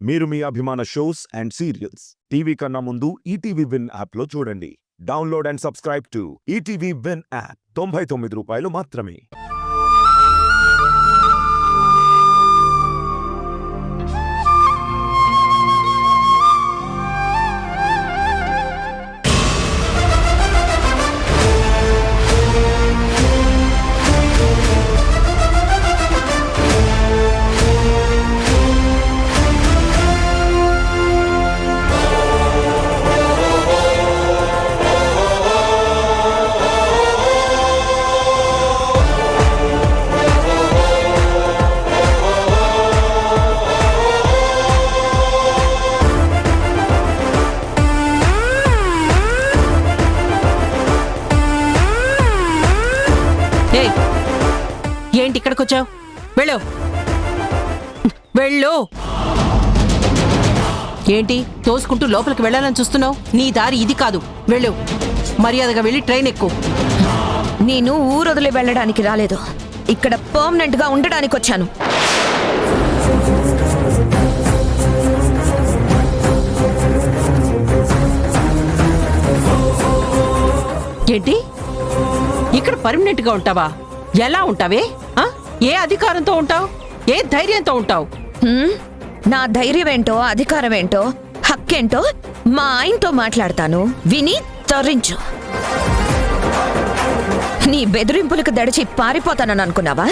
మీరు మీ అభిమాన shows and serials TV కన్నా ముందు ఈటీవీ విన్ యాప్లో చూడండి. Download and subscribe to ETV win app. 99 రూపాయలు మాత్రమే. ఏంటి ఇక్కడికొచ్చావు? వెళ్ళు వెళ్ళు. ఏంటి తోసుకుంటూ లోపలికి వెళ్ళాలని చూస్తున్నావు? నీ దారి ఇది కాదు. వెళ్ళు, మర్యాదగా వెళ్ళి ట్రైన్ ఎక్కు. నేను ఊరొదిలి వెళ్ళడానికి రాలేదు, ఇక్కడ పర్మనెంట్ గా ఉండడానికి వచ్చాను. ఏంటి ఇక్కడ పర్మనెంట్ గా ఉంటావా? ఎలా ఉంటావే? ఏ అధికారంతో ఉంటావు? ఏ ధైర్యంతో ఉంటావు? నా ధైర్యం ఏంటో, అధికారం ఏంటో, హక్కేంటో మా ఆయనతో మాట్లాడతాను. విని తరించు. నీ బెదిరింపులకు దడిచి పారిపోతానని అనుకున్నావా?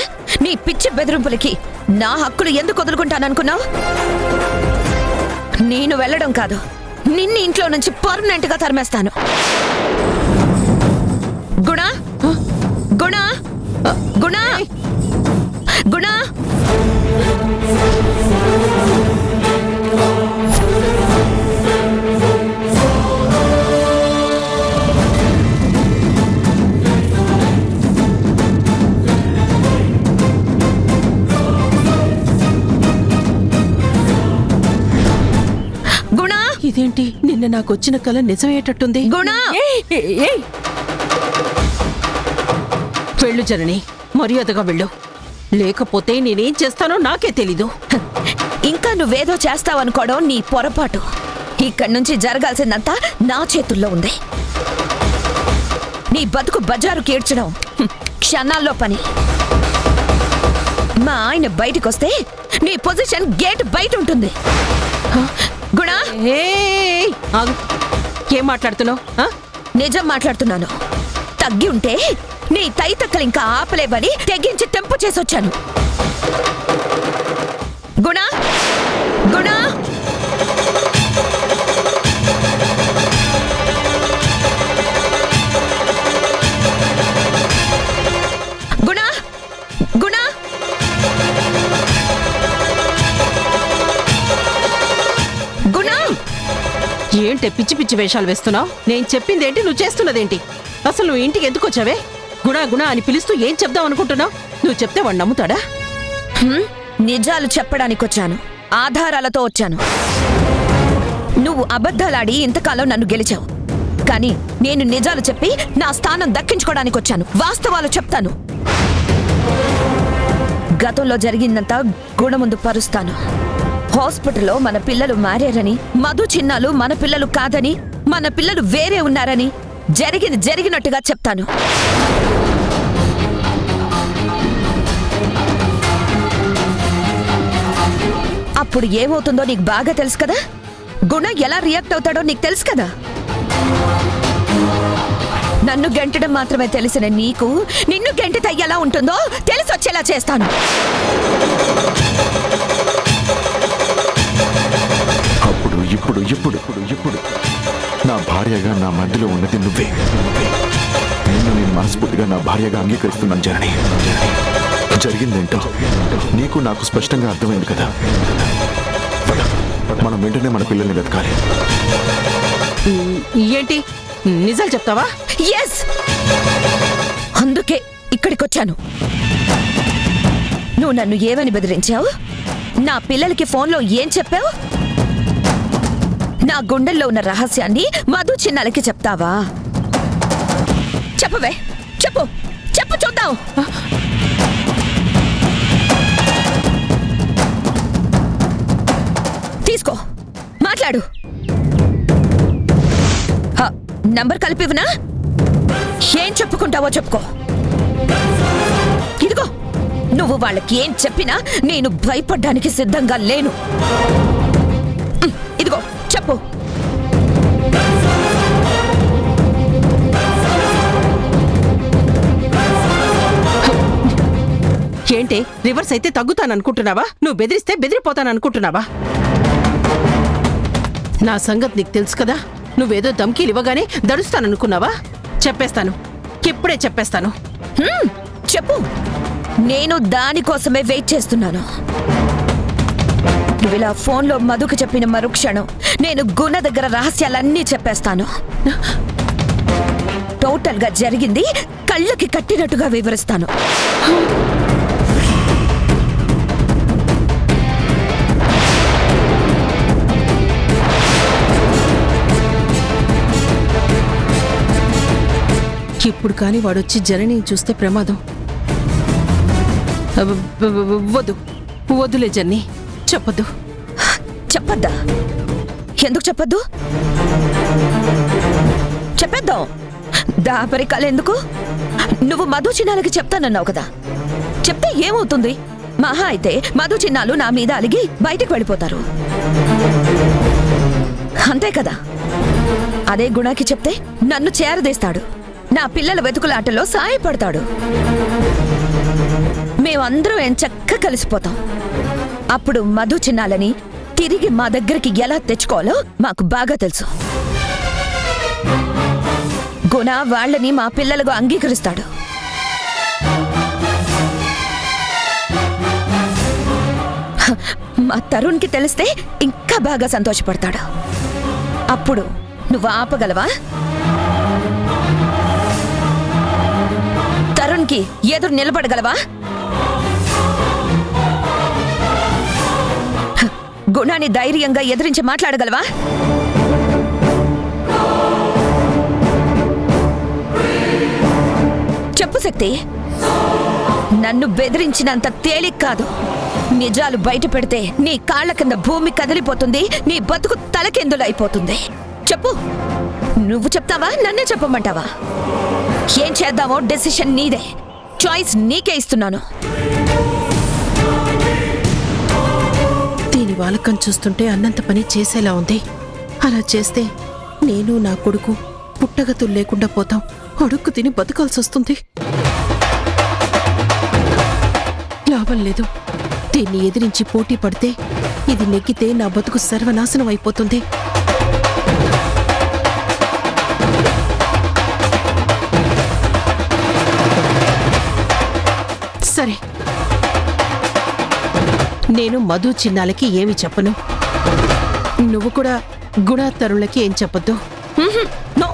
నీ పిచ్చి బెదిరింపులకి నా హక్కులు ఎందుకు వదులుకుంటాననుకున్నావు? నేను వెళ్ళడం కాదు, నిన్ను ఇంట్లో నుంచి పర్మనెంట్ గా తరిమేస్తాను. గుణ గుణ గుణ గుణ గుణ ఇదేంటి నిన్న నాకు వచ్చిన కల నిజమయ్యేటట్టుంది. గుణ వెళ్ళు జనని, మర్యాదగా వెళ్ళు, లేకపోతే నేనేం చేస్తానో నాకే తెలీదు. ఇంకా నువ్వేదో చేస్తావనుకోవడం నీ పొరపాటు. ఇక్కడి నుంచి జరగాల్సిందంతా నా చేతుల్లో ఉంది. నీ బతుకు బజారు కీడ్చడం క్షణాల్లో పని. మా ఆయన బయటికొస్తే నీ పొజిషన్ గేట్ బయట ఉంటుంది. గుణ, ఏం మాట్లాడుతున్నావు? నిజం మాట్లాడుతున్నాను. తగ్గి ఉంటే నీ తైతక్కలు ఇంకా ఆపలేవని తెగించి తెంపు చేసొచ్చాను. గుణ గుణ గుణ గుణ గుణ ఏంటి పిచ్చి పిచ్చి వేషాలు వేస్తున్నావు? నేను చెప్పిందేంటి, నువ్వు చేస్తున్నదేంటి? అసలు నువ్వు ఇంటికి ఎందుకు వచ్చావే? గుణ గుణ అని పిలుస్తూ ఏం చెప్దాం అనుకుంటున్నావు? నువ్వు చెప్తే వాడు నమ్ముతాడా? నిజాలు చెప్పడానికి వచ్చాను, ఆధారాలతో వచ్చాను. నువ్వు అబద్ధాలాడి ఇంతకాలం నన్ను గెలిచావు, కానీ నేను నిజాలు చెప్పి నా స్థానం దక్కించుకోవడానికి వచ్చాను. వాస్తవాలు చెప్తాను. గతంలో జరిగిందంతా గుణ ముందు పరుస్తాను. హాస్పిటల్లో మన పిల్లలు మారారని, మధు చిన్నాలు మన పిల్లలు కాదని, మన పిల్లలు వేరే ఉన్నారని జరిగినట్టుగా చెప్తాను. అప్పుడు ఏమవుతుందో నీకు బాగా తెలుసు కదా. గుణ ఎలా రియాక్ట్ అవుతాడో నీకు తెలుసు కదా. నన్ను గెంటడం మాత్రమే తెలిసిన నీకు నిన్ను గెంటితే ఎలా ఉంటుందో తెలిసొచ్చేలా చేస్తాను. అప్పుడు ఇప్పుడు ఇప్పుడు ఇప్పుడు నా భార్యగా నా మధ్యలో ఉన్నది నువ్వే. నిన్ను నేను మనస్ఫూర్తిగా నా భార్యగా అంగీకరిస్తున్నాను జనని. జరిగిందేంటో నీకు నాకు స్పష్టంగా అర్థమైంది కదా. మనం వెంటనే మన పిల్లల్ని వెతకాలి. ఏంటి నిజాలు చెప్తావా? ఎస్, అందుకే ఇక్కడికొచ్చాను. నువ్వు నన్ను ఏమని బెదిరించావు? నా పిల్లలకి ఫోన్లో ఏం చెప్పావు? నా గుండెల్లో ఉన్న రహస్యాన్ని మధు చిన్నాలకి చెప్తావా? చెప్పవే, చెప్పు చెప్పు చూద్దాం. తీసుకో, మాట్లాడు. నంబర్ కలిపివనా? ఏం చెప్పుకుంటావో చెప్పుకో. ఇదిగో, నువ్వు వాళ్ళకి ఏం చెప్పినా నేను భయపడ్డానికి సిద్ధంగా లేను. ఇదిగో చెప్పు. ఏంటే రివర్స్ అయితే తగ్గుతాననుకుంటున్నావా? నువ్వు బెదిరిస్తే బెదిరిపోతాననుకుంటున్నావా? నా సంగతి నీకు తెలుసు కదా. నువ్వేదో ధమ్కీలు ఇవ్వగానే దడుస్తాననుకున్నావా? చెప్పేస్తాను, ఇప్పుడే చెప్పేస్తాను. చెప్పు. నేను దానికోసమే వెయిట్ చేస్తున్నాను. నువ్వు ఇలా ఫోన్లో మధుకు చెప్పిన మరుక్షణం నేను గుణ దగ్గర రహస్యాలన్నీ చెప్పేస్తాను. టోటల్గా జరిగింది కళ్ళకి కట్టినట్టుగా వివరిస్తాను. ఇప్పుడు కానీ వాడొచ్చి జనని చూస్తే ప్రమాదం. వద్దులే జన్ని, చెప్పొద్దు. చెప్పొద్దా? ఎందుకు చెప్పొద్దు? చెప్పేద్దాం. దాపరికాలు ఎందుకు? నువ్వు మధు చిన్నాలకి చెప్తానన్నావు కదా. చెప్తే ఏమవుతుంది? మహా అయితే మధు చిన్నాలు నా మీద అలిగి బయటకు వెళ్ళిపోతారు, అంతే కదా. అదే గుణాకి చెప్తే నన్ను చేరదీస్తాడు, నా పిల్లల వెతుకులాటలో సాయపడతాడు. మేమందరం ఎంచక్క కలిసిపోతాం. అప్పుడు మధు చిన్నాలని తిరిగి మా దగ్గరికి ఎలా తెచ్చుకోవాలో మాకు బాగా తెలుసు. గుణ వాళ్ళని మా పిల్లలకు అంగీకరిస్తాడు. మా తరుణ్కి తెలిస్తే ఇంకా బాగా సంతోషపడతాడు. అప్పుడు నువ్వు ఆపగలవా? తరుణ్కి ఎదురు నిలబడగలవా? గుణాన్ని ధైర్యంగా ఎదిరించి మాట్లాడగలవా? చెప్పు శక్తి. నన్ను బెదిరించినంత తేలిక కాదు. నిజాలు బయట పెడితే నీ కాళ్ల కింద భూమి కదిలిపోతుంది, నీ బతుకు తలకెందులైపోతుంది. చెప్పు. నువ్వు చెప్తావా, నన్నే చెప్పమంటావా? ఏం చేద్దామో డెసిషన్ నీదే. చాయిస్ నీకే ఇస్తున్నాను. దీని వాలకం చూస్తుంటే అన్నంత పని చేసేలా ఉంది. అలా చేస్తే నేను నా కొడుకు పుట్టగతులు లేకుండా పోతాం. అడుక్కు తిని బతకాల్సి వస్తుంది. లాభం లేదు. దీన్ని ఎదిరించి పోటీ పడితే ఇది నెగ్గితే నా బతుకు సర్వనాశనం అయిపోతుంది. సరే, నేను మధు చిన్నాలకి ఏమి చెప్పను. నువ్వు కూడా గుణాతరులకి ఏం చెప్పొద్దు. నో.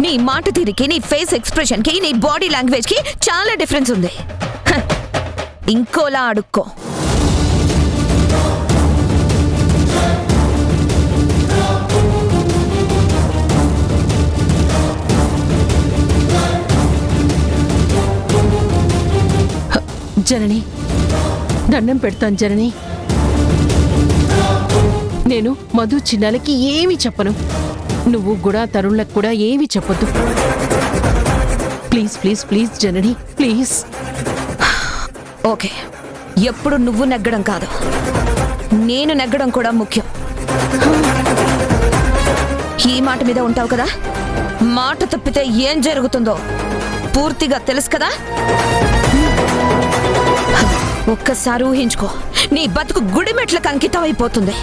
నీ మాట తీరికి, నీ ఫేస్ ఎక్స్ప్రెషన్ కి, నీ బాడీ లాంగ్వేజ్ కి చాలా డిఫరెన్స్ ఉంది. ఇంకోలా అడుక్కో. జనని, దండం పెడతాను జనని. నేను మధు చిన్నాలకి ఏమీ చెప్పను. నువ్వు కూడా తరుణ్లకు కూడా ఏమీ చెప్పొద్దు. Please please please Janani, please. Okay. ఎప్పుడు నువ్వు నెగ్గడం కాదు, నేను నెగ్గడం కూడా ముఖ్యం. ఈ మాట మీద ఉంటావు కదా. మాట తప్పితే ఏం జరుగుతుందో పూర్తిగా తెలుసు కదా. ఒక్కసారి ఊహించుకో, నీ బతుకు గుడిమెట్లకు అంకితం అయిపోతుంది.